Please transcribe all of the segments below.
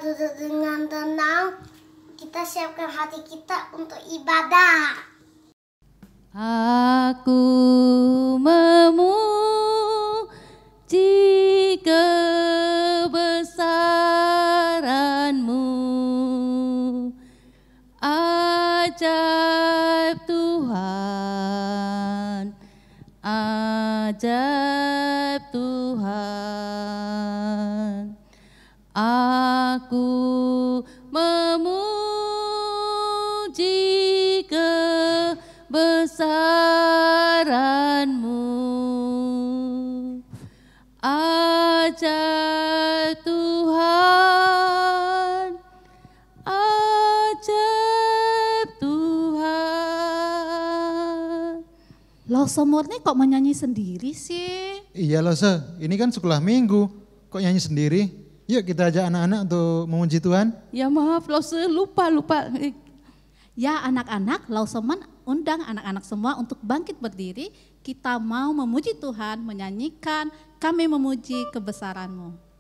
duduk dengan tenang. Kita siapkan hati kita untuk ibadah. Aku memuji kebesaran-Mu, ajaib Tuhan, ajaib Tuhan. Aku memuji kebesaran-Mu, ajaib Tuhan, ajaib Tuhan. Lose Murni kok menyanyi sendiri sih? Iya Lose, ini kan sekolah minggu, kok nyanyi sendiri? Yuk kita ajak anak-anak untuk memuji Tuhan. Ya maaf Lose, lupa. Ya anak-anak, Lauseman undang anak-anak semua untuk bangkit berdiri. Kita mau memuji Tuhan, menyanyikan Kami Memuji Kebesaran-Mu.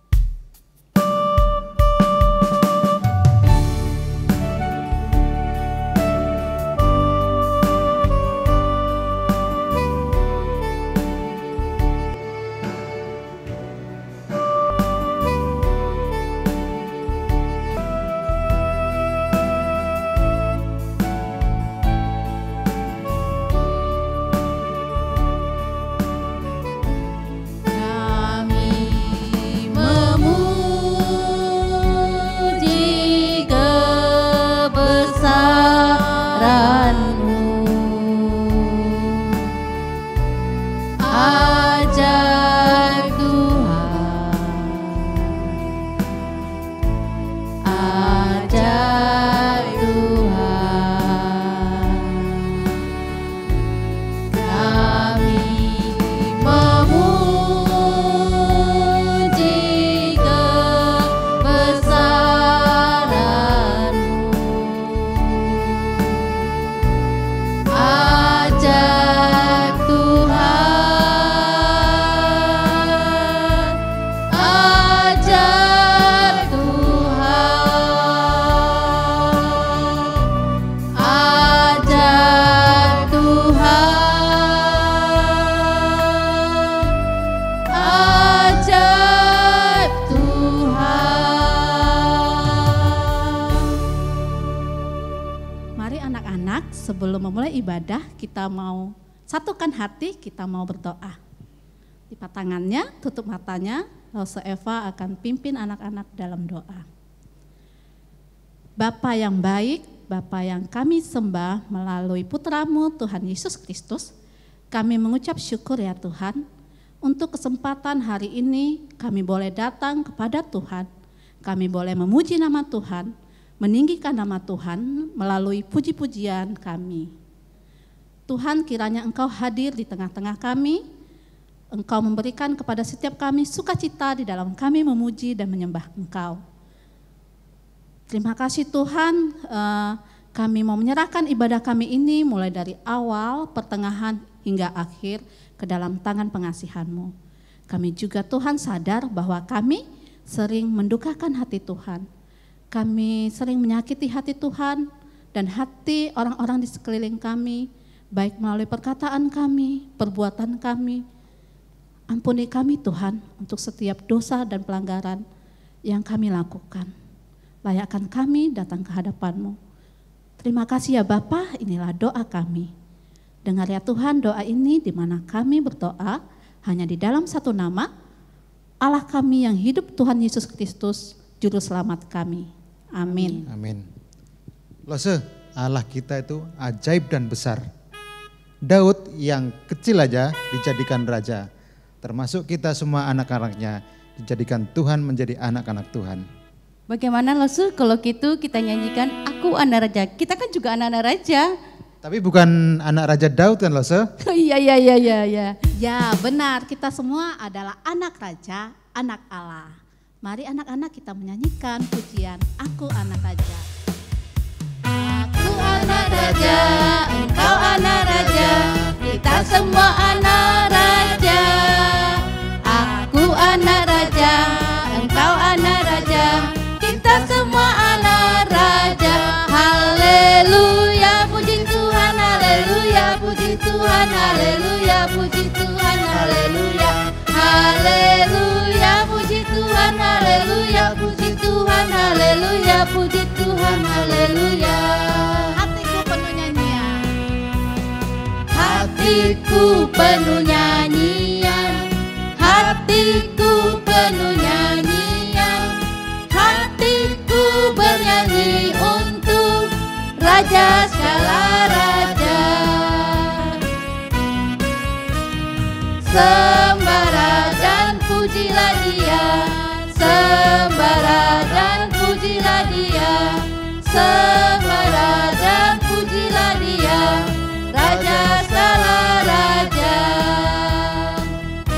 Sebelum memulai ibadah, kita mau satukan hati, kita mau berdoa. Lipat tangannya, tutup matanya, Lause Eva akan pimpin anak-anak dalam doa. Bapa yang baik, Bapa yang kami sembah melalui putra-Mu Tuhan Yesus Kristus, kami mengucap syukur ya Tuhan, untuk kesempatan hari ini kami boleh datang kepada Tuhan, kami boleh memuji nama Tuhan, meninggikan nama Tuhan melalui puji-pujian kami. Tuhan, kiranya Engkau hadir di tengah-tengah kami, Engkau memberikan kepada setiap kami sukacita di dalam kami memuji dan menyembah Engkau. Terima kasih Tuhan, kami mau menyerahkan ibadah kami ini mulai dari awal, pertengahan hingga akhir ke dalam tangan pengasihan-Mu. Kami juga Tuhan sadar bahwa kami sering mendukakan hati Tuhan. Kami sering menyakiti hati Tuhan dan hati orang-orang di sekeliling kami, baik melalui perkataan kami, perbuatan kami. Ampuni kami Tuhan untuk setiap dosa dan pelanggaran yang kami lakukan. Layakkan kami datang ke hadapan-Mu. Terima kasih ya Bapa, inilah doa kami. Dengar ya Tuhan doa ini di mana kami berdoa hanya di dalam satu nama, Allah kami yang hidup Tuhan Yesus Kristus, Juru Selamat kami. Amin. Amin. Lose, Allah kita itu ajaib dan besar. Daud yang kecil aja dijadikan raja. Termasuk kita semua anak-anaknya dijadikan Tuhan menjadi anak-anak Tuhan. Bagaimana Lose kalau gitu kita nyanyikan Aku Anak Raja. Kita kan juga anak-anak raja. Tapi bukan anak Raja Daud kan Lose? Iya. Ya benar, kita semua adalah anak raja, anak Allah. Mari anak-anak kita menyanyikan pujian Aku Anak Raja. Aku anak raja, engkau anak raja, kita semua anak raja. Aku anak raja, engkau anak raja, kita semua Tuhan, haleluya, puji Tuhan, haleluya. Haleluya, puji Tuhan, haleluya, puji Tuhan, haleluya, puji Tuhan, haleluya. Hatiku penuh nyanyian. Hatiku penuh nyanyian, hatiku penuh nyanyian, hatiku bernyanyi untuk Raja segala raja. Sembara dan pujilah Dia, sembara dan pujilah Dia, sembara dan pujilah Dia, Raja segala raja.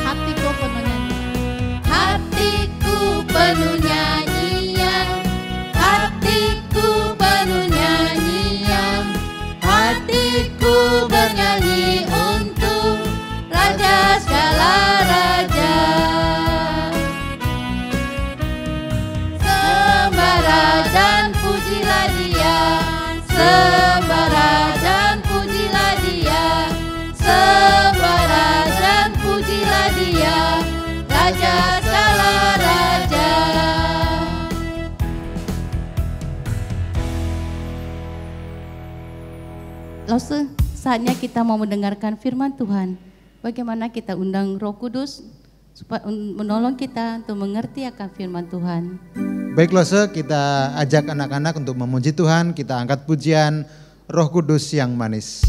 Hatiku penuh nyanyian. Hatiku penuh nyanyian, hatiku penuh nyanyian, hatiku bernyanyi untuk Raja segala raja. Sembara dan pujilah Dia, sembara dan pujilah Dia, sembara dan pujilah Dia, Raja segala raja. Lause, saatnya kita mau mendengarkan firman Tuhan. Bagaimana kita undang Roh Kudus supaya menolong kita untuk mengerti akan firman Tuhan. Baik Lose, kita ajak anak-anak untuk memuji Tuhan, kita angkat pujian Roh Kudus yang manis.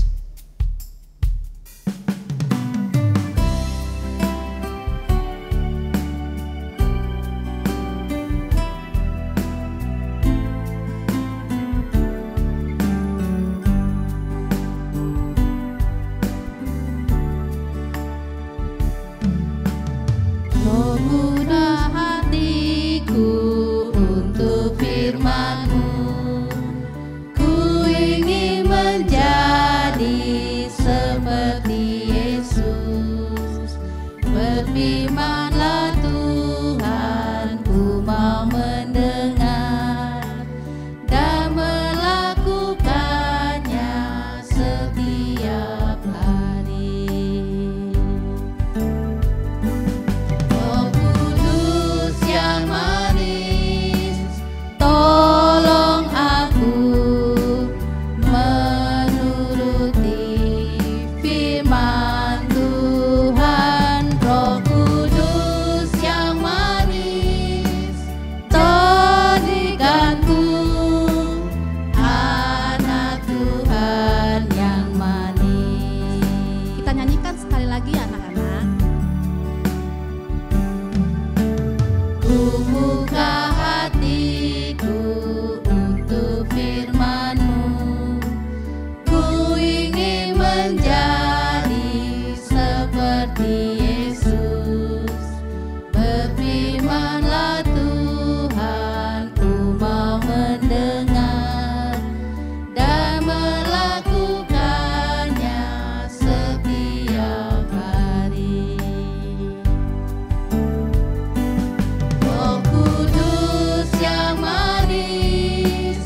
Berfirmanlah Tuhan, ku mau mendengar dan melakukannya setiap hari. Roh Kudus yang manis, tolong aku menuruti firman Tuhan. Roh Kudus yang manis, tolongkanku, anak Tuhan yang manis. Kita nyanyikan sekali lagi anak-anak. Ku buka hatiku untuk firman-Mu, ku ingin menjadi seperti Yesus. Berfirmanlah Tuhan, ku mau mendengar dan melakukannya setiap hari. Roh Kudus yang manis,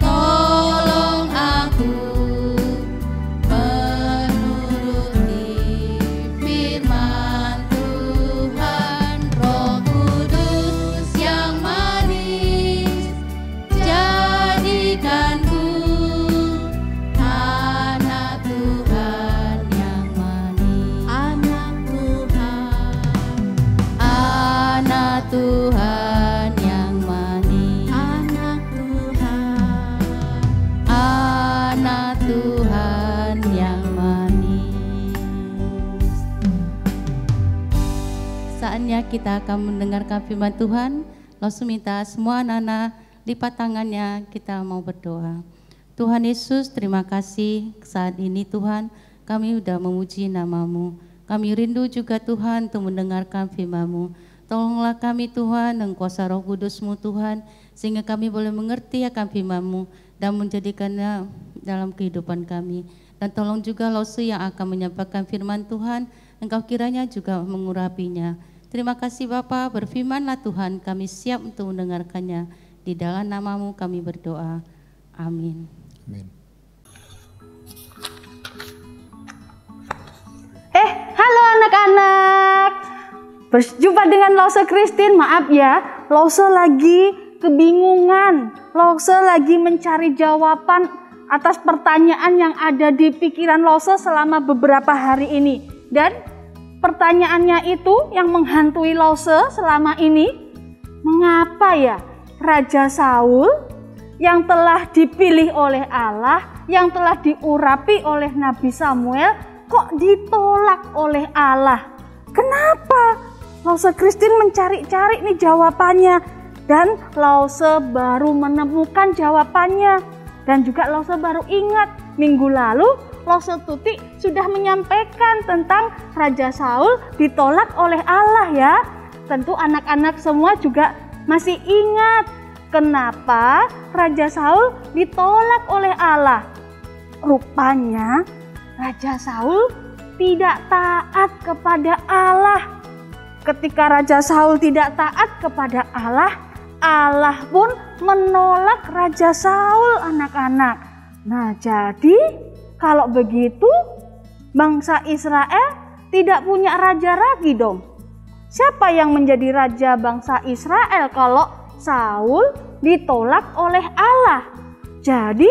tolong aku menuruti firman Tuhan. Roh Kudus yang manis, jadikanku anak Tuhan yang manis. Anak Tuhan, Anak Tuhan yang manis. anak Tuhan. Anak Tuhan yang manis. Saatnya kita akan mendengarkan firman Tuhan. Langsung minta semua anak-anak lipat tangannya, kita mau berdoa. Tuhan Yesus, terima kasih saat ini Tuhan, kami sudah memuji nama-Mu. Kami rindu juga Tuhan untuk mendengarkan firman-Mu. Tolonglah kami Tuhan dengan kuasa Roh Kudus-Mu Tuhan, sehingga kami boleh mengerti akan firman-Mu dan menjadikannya dalam kehidupan kami. Dan tolong juga Lause yang akan menyampaikan firman Tuhan, Engkau kiranya juga mengurapinya. Terima kasih Bapa, berfirmanlah Tuhan, kami siap untuk mendengarkannya. Di dalam nama-Mu kami berdoa. Amin. Amin. Berjumpa dengan Lause Christine, maaf ya, Lause lagi kebingungan, Lause lagi mencari jawaban atas pertanyaan yang ada di pikiran Lause selama beberapa hari ini. Dan pertanyaannya itu yang menghantui Lause selama ini, mengapa ya Raja Saul yang telah dipilih oleh Allah, yang telah diurapi oleh Nabi Samuel, kok ditolak oleh Allah? Kenapa? Lause Christine mencari-cari nih jawabannya, dan Lause baru menemukan jawabannya. Dan juga Lause baru ingat minggu lalu Lause Tuti sudah menyampaikan tentang Raja Saul ditolak oleh Allah ya. Tentu anak-anak semua juga masih ingat kenapa Raja Saul ditolak oleh Allah. Rupanya Raja Saul tidak taat kepada Allah. Ketika Raja Saul tidak taat kepada Allah, Allah pun menolak Raja Saul, anak-anak. Nah, jadi kalau begitu bangsa Israel tidak punya raja lagi dong. Siapa yang menjadi raja bangsa Israel kalau Saul ditolak oleh Allah? Jadi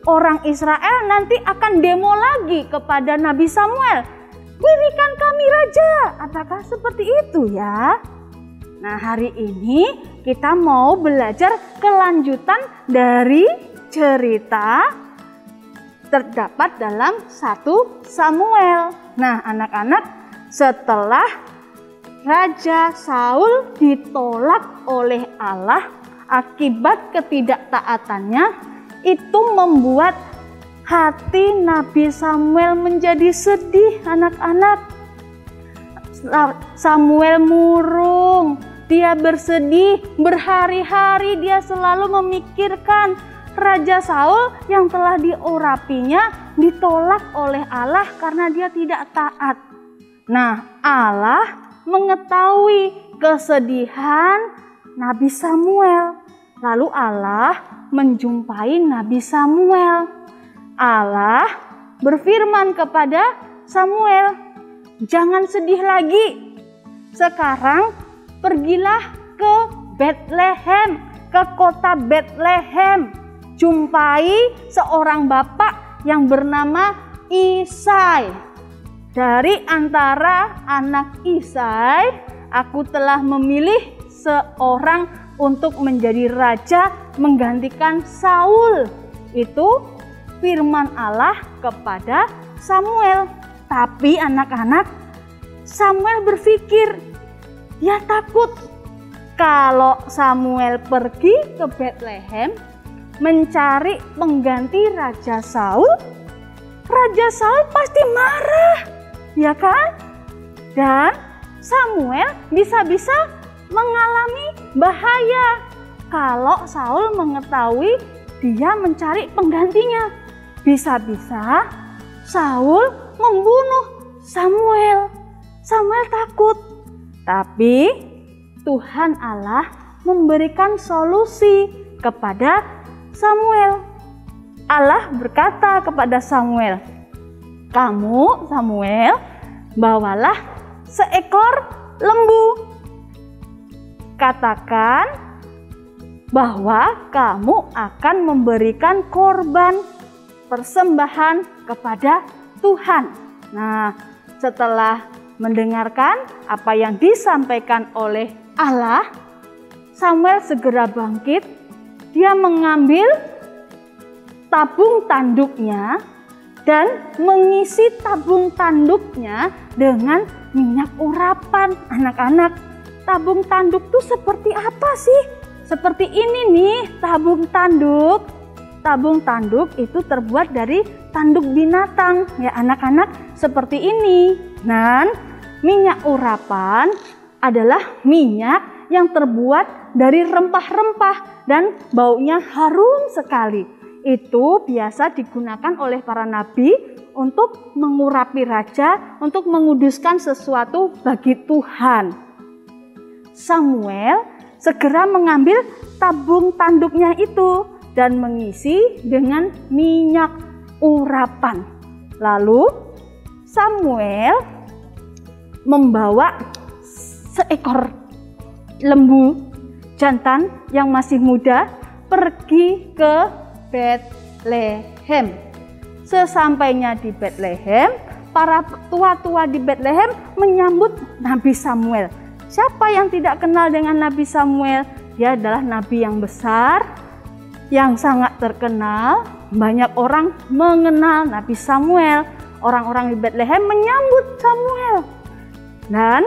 orang Israel nanti akan demo lagi kepada Nabi Samuel. Berikan kami raja. Apakah seperti itu ya? Nah, hari ini kita mau belajar kelanjutan dari cerita terdapat dalam 1 Samuel. Nah, anak-anak, setelah Raja Saul ditolak oleh Allah akibat ketidaktaatannya, itu membuat hati Nabi Samuel menjadi sedih, anak-anak. Samuel murung, dia bersedih, berhari-hari dia selalu memikirkan Raja Saul yang telah diurapinya ditolak oleh Allah karena dia tidak taat. Nah, Allah mengetahui kesedihan Nabi Samuel. Lalu Allah menjumpai Nabi Samuel. Allah berfirman kepada Samuel, jangan sedih lagi. Sekarang pergilah ke Bethlehem, ke kota Bethlehem. Jumpai seorang bapak yang bernama Isai. Dari antara anak Isai, aku telah memilih seorang untuk menjadi raja menggantikan Saul. Itu firman Allah kepada Samuel. Tapi anak-anak, Samuel berpikir, dia takut kalau Samuel pergi ke Bethlehem mencari pengganti Raja Saul, Raja Saul pasti marah, ya kan? Dan Samuel bisa-bisa mengalami bahaya kalau Saul mengetahui dia mencari penggantinya. Bisa-bisa Saul membunuh Samuel. Samuel takut. Tapi Tuhan Allah memberikan solusi kepada Samuel. Allah berkata kepada Samuel, kamu Samuel bawalah seekor lembu. Katakan bahwa kamu akan memberikan korban persembahan kepada Tuhan. Nah, setelah mendengarkan apa yang disampaikan oleh Allah, Samuel segera bangkit. Dia mengambil tabung tanduknya dan mengisi tabung tanduknya dengan minyak urapan. Anak-anak, tabung tanduk itu seperti apa sih? Seperti ini nih tabung tanduk. Tabung tanduk itu terbuat dari tanduk binatang ya anak-anak, seperti ini. Dan minyak urapan adalah minyak yang terbuat dari rempah-rempah dan baunya harum sekali. Itu biasa digunakan oleh para nabi untuk mengurapi raja, untuk menguduskan sesuatu bagi Tuhan. Samuel segera mengambil tabung tanduknya itu dan mengisi dengan minyak urapan. Lalu Samuel membawa seekor lembu jantan yang masih muda pergi ke Betlehem. Sesampainya di Betlehem, para tua-tua di Betlehem menyambut Nabi Samuel. Siapa yang tidak kenal dengan Nabi Samuel? Dia adalah nabi yang besar, yang sangat terkenal. Banyak orang mengenal Nabi Samuel. Orang-orang di Betlehem menyambut Samuel. Dan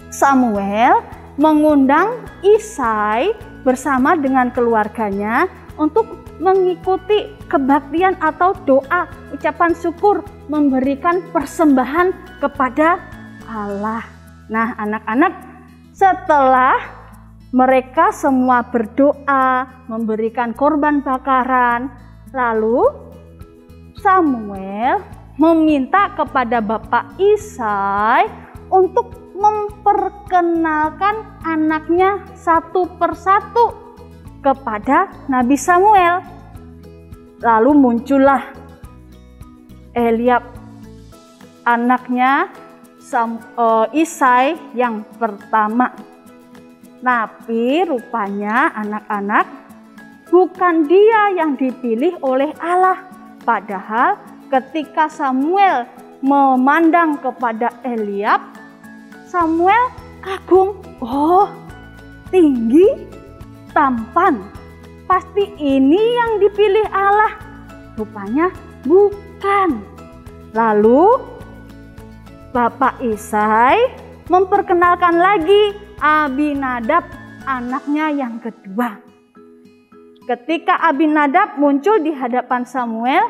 Samuel mengundang Isai bersama dengan keluarganya untuk mengikuti kebaktian atau doa, ucapan syukur, memberikan persembahan kepada Allah. Nah, anak-anak, setelah mereka semua berdoa, memberikan korban bakaran, lalu Samuel meminta kepada Bapak Isai untuk memperkenalkan anaknya satu persatu kepada Nabi Samuel. Lalu muncullah Eliab, anaknya Isai yang pertama. Tapi rupanya anak-anak, bukan dia yang dipilih oleh Allah. Padahal ketika Samuel memandang kepada Eliab, Samuel kagum. Oh, tinggi, tampan, pasti ini yang dipilih Allah. Rupanya bukan. Lalu Bapak Isai memperkenalkan lagi Abinadab, anaknya yang kedua. Ketika Abinadab muncul di hadapan Samuel,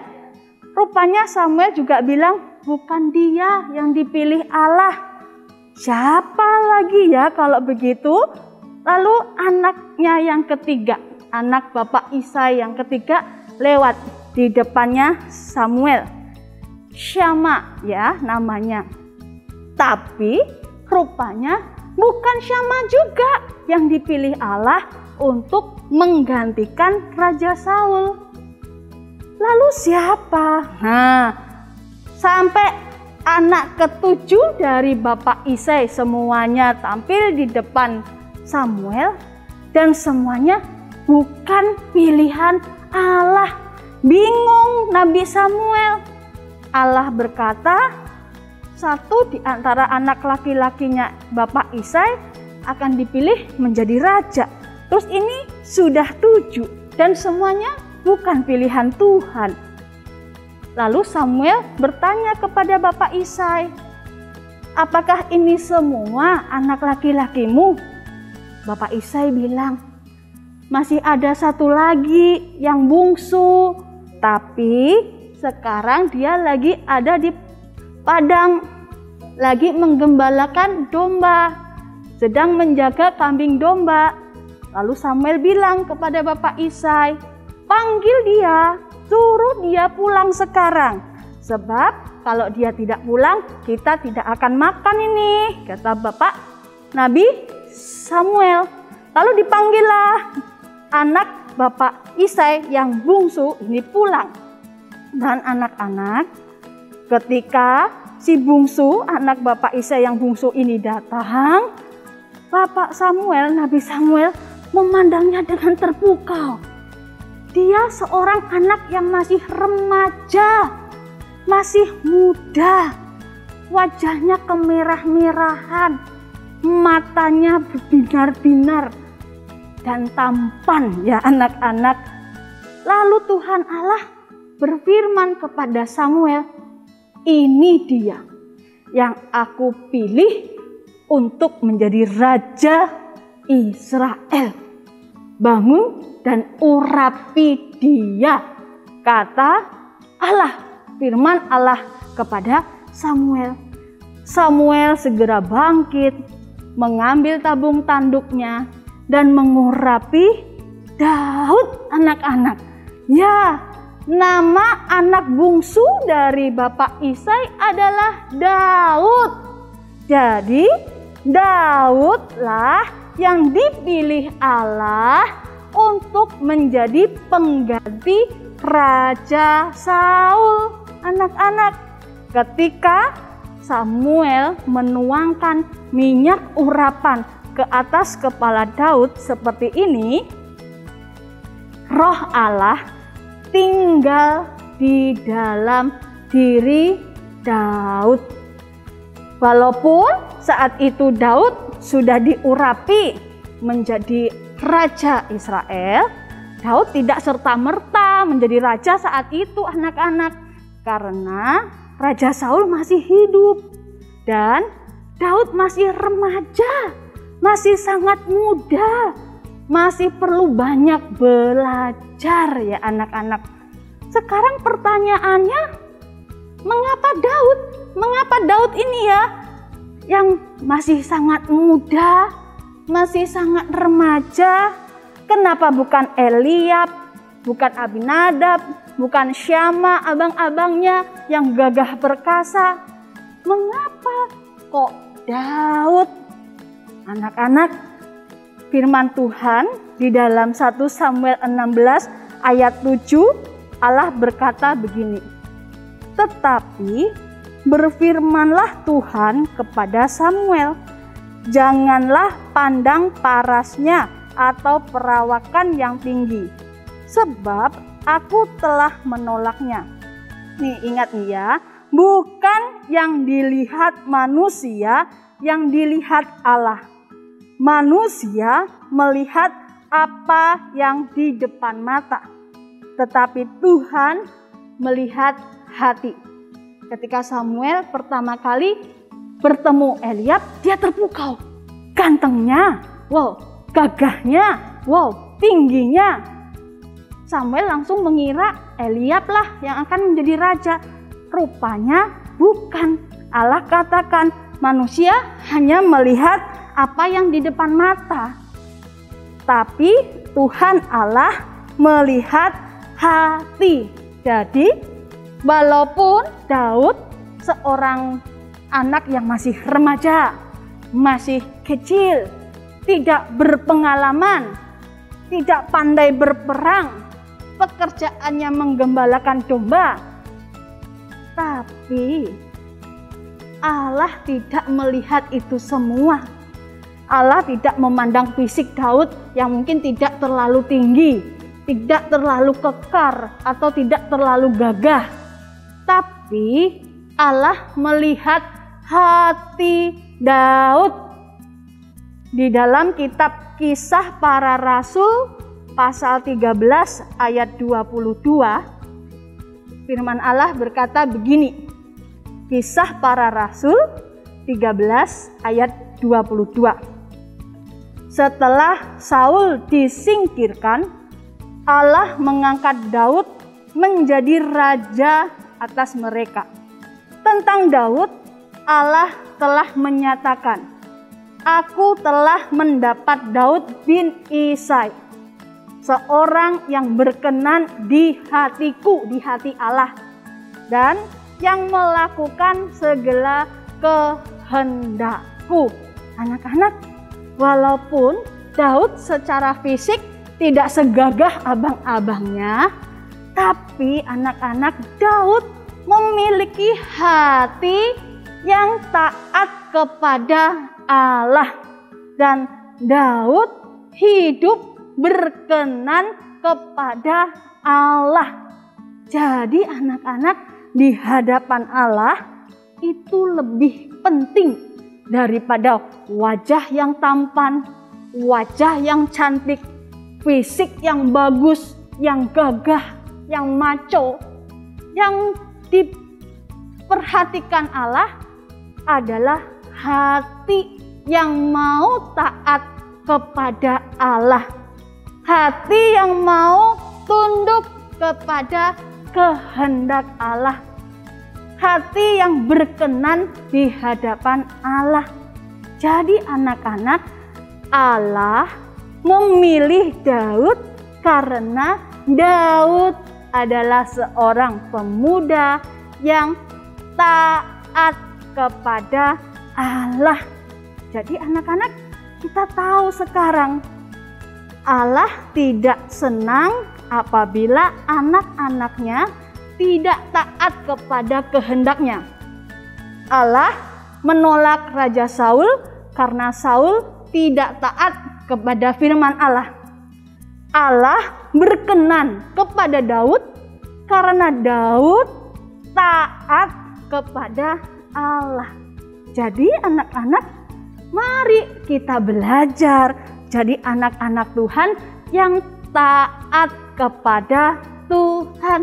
rupanya Samuel juga bilang, bukan dia yang dipilih Allah. Siapa lagi ya kalau begitu? Lalu anaknya yang ketiga, anak Bapak Isai yang ketiga lewat di depannya Samuel. Syama ya namanya. Tapi rupanya bukan Syama juga yang dipilih Allah untuk menggantikan Raja Saul. Lalu siapa? Nah, sampai anak ketujuh dari Bapak Isai semuanya tampil di depan Samuel dan semuanya bukan pilihan Allah. Bingung Nabi Samuel. Allah berkata, satu di antara anak laki-lakinya Bapak Isai akan dipilih menjadi raja. Terus ini sudah 7 dan semuanya bukan pilihan Tuhan. Lalu Samuel bertanya kepada Bapak Isai, apakah ini semua anak laki-lakimu? Bapak Isai bilang, masih ada satu lagi yang bungsu, tapi sekarang dia lagi ada di padang, lagi menggembalakan domba, sedang menjaga kambing domba. Lalu Samuel bilang kepada Bapak Isai, panggil dia, suruh dia pulang sekarang. Sebab kalau dia tidak pulang, kita tidak akan makan ini, kata Bapak Nabi Samuel. Lalu dipanggillah anak Bapak Isai yang bungsu ini pulang. Dan anak-anak, ketika si bungsu, anak Bapak Isai yang bungsu ini datang, Bapak Samuel, Nabi Samuel memandangnya dengan terpukau. Dia seorang anak yang masih remaja, masih muda, wajahnya kemerah-merahan, matanya berbinar-binar dan tampan ya anak-anak. Lalu Tuhan Allah berfirman kepada Samuel, ini dia yang aku pilih untuk menjadi raja Israel. Bangun dan urapi dia, kata Allah, firman Allah kepada Samuel. Samuel segera bangkit, mengambil tabung tanduknya dan mengurapi Daud anak-anak. Ya, nama anak bungsu dari Bapak Isai adalah Daud. Jadi Daudlah yang dipilih Allah untuk menjadi pengganti Raja Saul. Anak-anak, ketika Samuel menuangkan minyak urapan ke atas kepala Daud seperti ini, Roh Allah tinggal di dalam diri Daud. Walaupun saat itu Daud sudah diurapi menjadi Raja Israel, Daud tidak serta-merta menjadi raja saat itu anak-anak, karena Raja Saul masih hidup dan Daud masih remaja, masih sangat muda, masih perlu banyak belajar ya anak-anak. Sekarang pertanyaannya, mengapa Daud ini ya yang masih sangat muda, masih sangat remaja, kenapa bukan Eliab, bukan Abinadab, bukan Syama abang-abangnya yang gagah perkasa? Mengapa kok Daud? Anak-anak, firman Tuhan di dalam 1 Samuel 16 ayat 7 Allah berkata begini, "Tetapi berfirmanlah Tuhan kepada Samuel, janganlah pandang parasnya atau perawakan yang tinggi, sebab aku telah menolaknya." Nih ingat nih ya, bukan yang dilihat manusia, yang dilihat Allah. Manusia melihat apa yang di depan mata, tetapi Tuhan melihat hati. Ketika Samuel pertama kali bertemu Eliab, dia terpukau. Gantengnya, wow, gagahnya, wow, tingginya. Samuel langsung mengira Eliab lah yang akan menjadi raja. Rupanya bukan. Allah katakan manusia hanya melihat apa yang di depan mata, tapi Tuhan Allah melihat hati. Jadi walaupun Daud seorang anak yang masih remaja, masih kecil, tidak berpengalaman, tidak pandai berperang, pekerjaannya menggembalakan domba, tapi Allah tidak melihat itu semua. Allah tidak memandang fisik Daud yang mungkin tidak terlalu tinggi, tidak terlalu kekar, atau tidak terlalu gagah. Tapi Allah melihat hati Daud. Di dalam kitab Kisah Para Rasul pasal 13 ayat 22, firman Allah berkata begini. Kisah Para Rasul 13 ayat 22. Setelah Saul disingkirkan, Allah mengangkat Daud menjadi raja atas mereka. Tentang Daud, Allah telah menyatakan, "Aku telah mendapat Daud bin Isai, seorang yang berkenan di hatiku," di hati Allah, "dan yang melakukan segala kehendakku." Anak-anak, walaupun Daud secara fisik tidak segagah abang-abangnya, tapi anak-anak, Daud memiliki hati yang taat kepada Allah. Dan Daud hidup berkenan kepada Allah. Jadi anak-anak, di hadapan Allah itu lebih penting daripada wajah yang tampan, wajah yang cantik, fisik yang bagus, yang gagah, yang maco. Yang diperhatikan Allah adalah hati yang mau taat kepada Allah, hati yang mau tunduk kepada kehendak Allah, hati yang berkenan di hadapan Allah. Jadi anak-anak, Allah memilih Daud karena Daud adalah seorang pemuda yang taat kepada Allah. Jadi anak-anak, kita tahu sekarang Allah tidak senang apabila anak-anaknya tidak taat kepada kehendaknya. Allah menolak Raja Saul karena Saul tidak taat kepada firman Allah. Allah berkenan kepada Daud karena Daud taat kepada Allah. Jadi anak-anak, mari kita belajar jadi anak-anak Tuhan yang taat kepada Tuhan.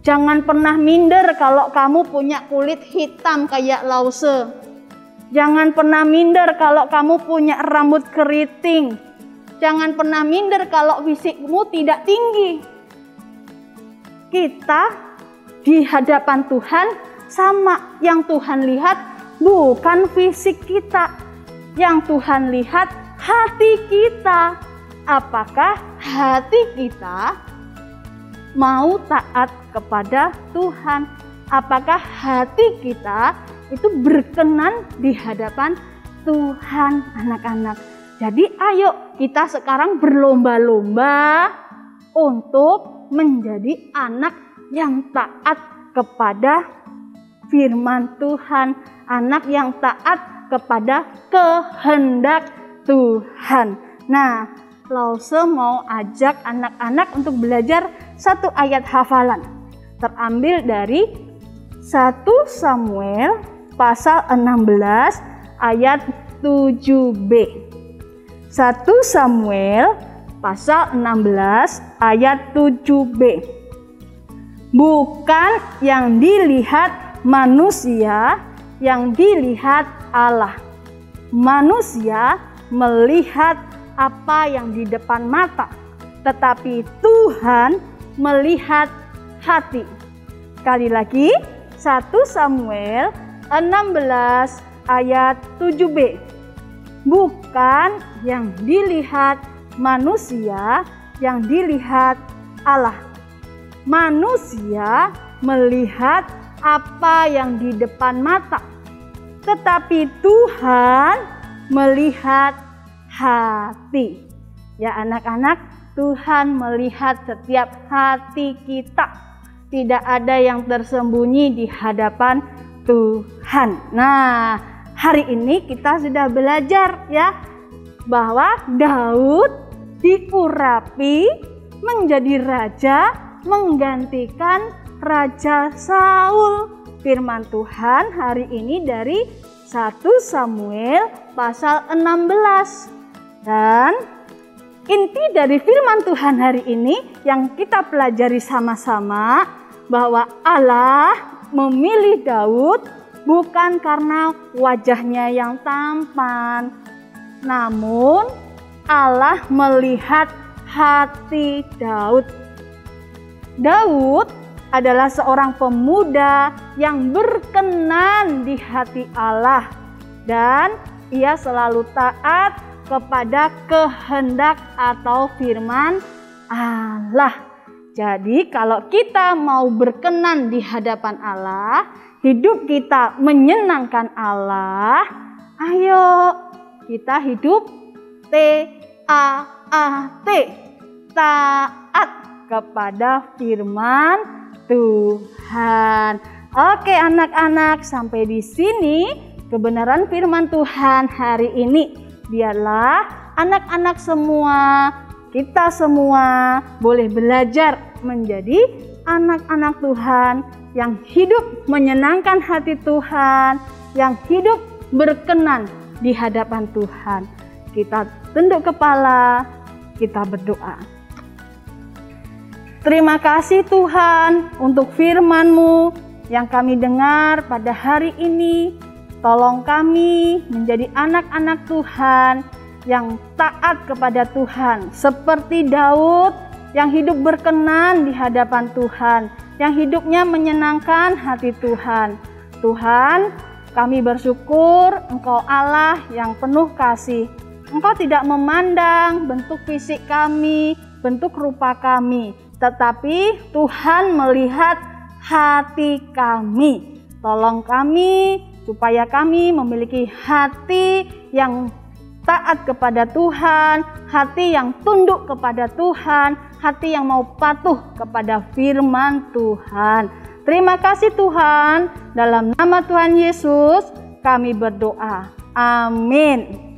Jangan pernah minder kalau kamu punya kulit hitam kayak Lause. Jangan pernah minder kalau kamu punya rambut keriting. Jangan pernah minder kalau fisikmu tidak tinggi. Kita di hadapan Tuhan sama, yang Tuhan lihat bukan fisik kita. Yang Tuhan lihat hati kita. Apakah hati kita mau taat kepada Tuhan? Apakah hati kita itu berkenan di hadapan Tuhan, anak-anak? Jadi ayo kita sekarang berlomba-lomba untuk menjadi anak yang taat kepada firman Tuhan, anak yang taat kepada kehendak Tuhan. Nah, Lause mau ajak anak-anak untuk belajar satu ayat hafalan. Terambil dari 1 Samuel pasal 16 ayat 7b. 1 Samuel pasal 16 ayat 7b. Bukan yang dilihat manusia, yang dilihat Allah. Manusia melihat apa yang di depan mata, tetapi Tuhan melihat hati. Sekali lagi, 1 Samuel 16 ayat 7b. Bukan yang dilihat manusia, yang dilihat Allah. Manusia melihat apa yang di depan mata, tetapi Tuhan melihat hati. Ya anak-anak, Tuhan melihat setiap hati kita. Tidak ada yang tersembunyi di hadapan Tuhan. Nah, hari ini kita sudah belajar ya bahwa Daud diurapi menjadi raja menggantikan Raja Saul. Firman Tuhan hari ini dari 1 Samuel pasal 16. Dan inti dari firman Tuhan hari ini yang kita pelajari sama-sama, bahwa Allah memilih Daud bukan karena wajahnya yang tampan, namun Allah melihat hati Daud. Daud adalah seorang pemuda yang berkenan di hati Allah, dan ia selalu taat kepada kehendak atau firman Allah. Jadi kalau kita mau berkenan di hadapan Allah, hidup kita menyenangkan Allah, ayo kita hidup T-A-A-T, taat kepada firman Tuhan. Oke anak-anak, sampai di sini kebenaran firman Tuhan hari ini. Biarlah anak-anak semua, kita semua boleh belajar menjadi anak-anak Tuhan yang hidup menyenangkan hati Tuhan, yang hidup berkenan di hadapan Tuhan. Kita tunduk kepala, kita berdoa. Terima kasih Tuhan untuk firman-Mu yang kami dengar pada hari ini. Tolong kami menjadi anak-anak Tuhan yang taat kepada Tuhan. Seperti Daud yang hidup berkenan di hadapan Tuhan. Yang hidupnya menyenangkan hati Tuhan. Tuhan, kami bersyukur Engkau Allah yang penuh kasih. Engkau tidak memandang bentuk fisik kami, bentuk rupa kami. Tetapi Tuhan melihat hati kami. Tolong kami supaya kami memiliki hati yang taat kepada Tuhan, hati yang tunduk kepada Tuhan, hati yang mau patuh kepada firman Tuhan. Terima kasih Tuhan, dalam nama Tuhan Yesus kami berdoa. Amin.